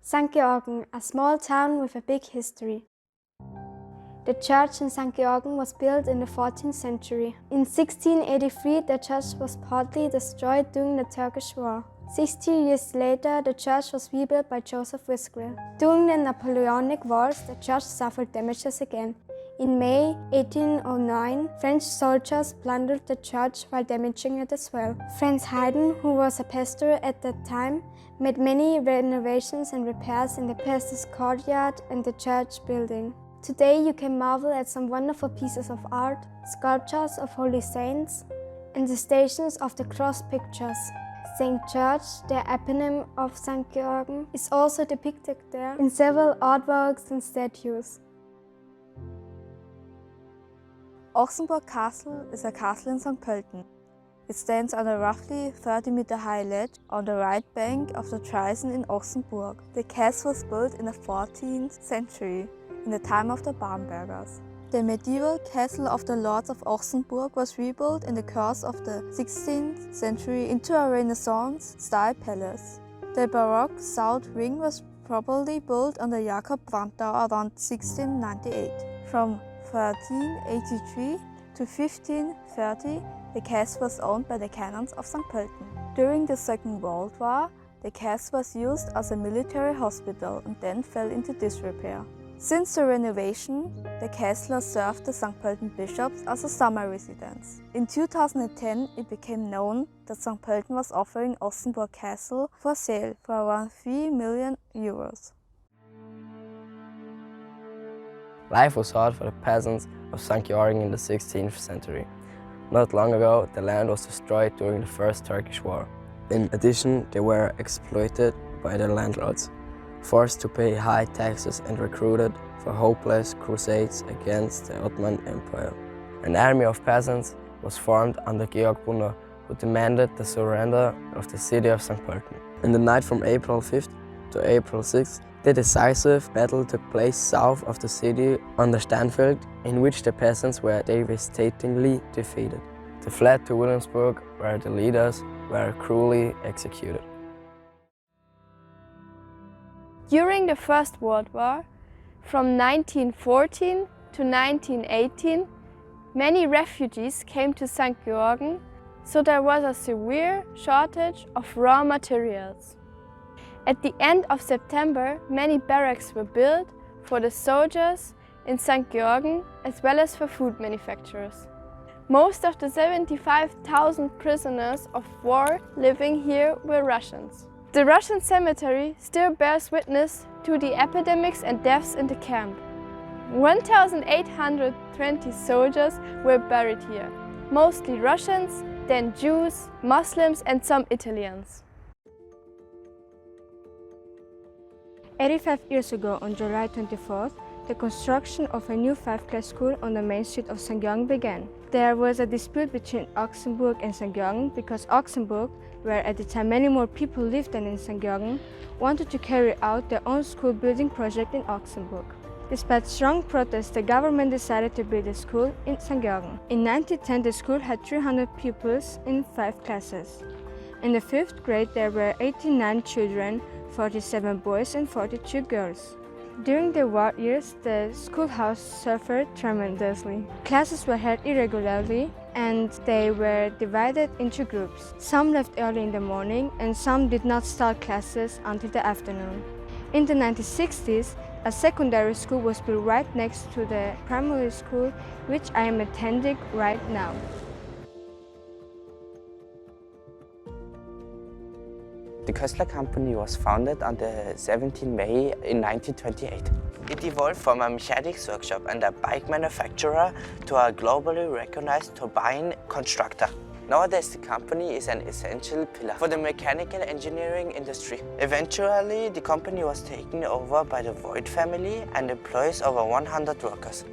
St.Georgen, a small town with a big history. The church in St.Georgen was built in the 14th century. In 1683, the church was partly destroyed during the Turkish War. 60 years later, the church was rebuilt by Joseph Wisgril. During the Napoleonic Wars, the church suffered damages again. In May 1809, French soldiers plundered the church while damaging it as well. Franz Haydn, who was a pastor at that time, made many renovations and repairs in the palace's courtyard and the church building. Today you can marvel at some wonderful pieces of art, sculptures of holy saints, and the Stations of the Cross pictures. St.Georgen, the eponym of St.Georgen, is also depicted there in several artworks and statues. Ochsenburg Castle is a castle in St. Pölten. It stands on a roughly 30-meter high ledge on the right bank of the Traisen in Ochsenburg. The castle was built in the 14th century, in the time of the Bambergers. The medieval castle of the Lords of Ochsenburg was rebuilt in the course of the 16th century into a Renaissance-style palace. The Baroque south wing was probably built under Jakob Brandau around 1698. From 1383 to 1530, the castle was owned by the canons of St. Pölten. During the Second World War, the castle was used as a military hospital and then fell into disrepair. Since the renovation, the castle served the St. Pölten bishops as a summer residence. In 2010, it became known that St. Pölten was offering Ochsenburg Castle for sale for around 3 million euros. Life was hard for the peasants of St.Georgen in the 16th century. Not long ago, the land was destroyed during the First Turkish War. In addition, they were exploited by their landlords, forced to pay high taxes and recruited for hopeless crusades against the Ottoman Empire. An army of peasants was formed under Georg Brunner, who demanded the surrender of the city of St. Pölten. In the night from April 5th to April 6th, the decisive battle took place south of the city on the Steinfelde, in which the peasants were devastatingly defeated. They fled to Wilhelmsburg, where the leaders were cruelly executed. During the First World War, from 1914 to 1918, many refugees came to St.Georgen, so there was a severe shortage of raw materials. At the end of September, many barracks were built for the soldiers in St.Georgen as well as for food manufacturers. Most of the 75,000 prisoners of war living here were Russians. The Russian cemetery still bears witness to the epidemics and deaths in the camp. 1,820 soldiers were buried here, mostly Russians, then Jews, Muslims and some Italians. 85 years ago, on July 24th, the construction of a new 5-class school on the main street of St.Georgen began. There was a dispute between Ochsenburg and St.Georgen because Ochsenburg, where at the time many more people lived than in St.Georgen, wanted to carry out their own school building project in Ochsenburg. Despite strong protests, the government decided to build a school in St.Georgen. In 1910, the school had 300 pupils in 5 classes. In the 5th grade, there were 89 children, 47 boys and 42 girls. During the war years, the schoolhouse suffered tremendously. Classes were held irregularly and they were divided into groups. Some left early in the morning and some did not start classes until the afternoon. In the 1960s, a secondary school was built right next to the primary school, which I am attending right now. The Köstler company was founded on the 17th May in 1928. It evolved from a mechanics workshop and a bike manufacturer to a globally recognized turbine constructor. Nowadays, the company is an essential pillar for the mechanical engineering industry. Eventually, the company was taken over by the Voigt family and employs over 100 workers.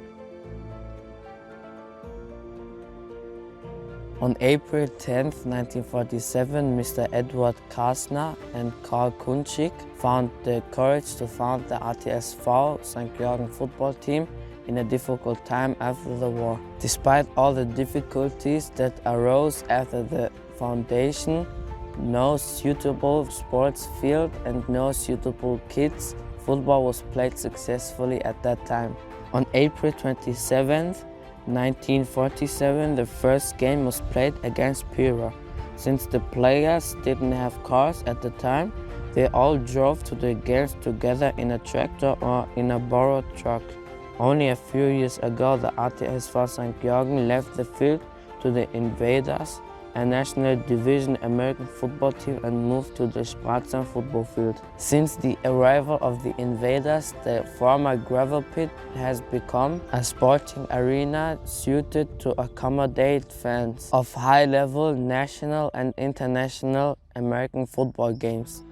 On April 10, 1947, Mr. Edward Kastner and Karl Kunschik found the courage to found the RTSV St.Georgen football team in a difficult time after the war. Despite all the difficulties that arose after the foundation, no suitable sports field and no suitable kits, football was played successfully at that time. On April 27, 1947, the first game was played against Pira. Since the players didn't have cars at the time, they all drove to the games together in a tractor or in a borrowed truck. Only a few years ago, the ATSV St.Georgen left the field to the Invaders, a national division American football team, and moved to the Spratzen football field. Since the arrival of the Invaders, the former gravel pit has become a sporting arena suited to accommodate fans of high-level national and international American football games.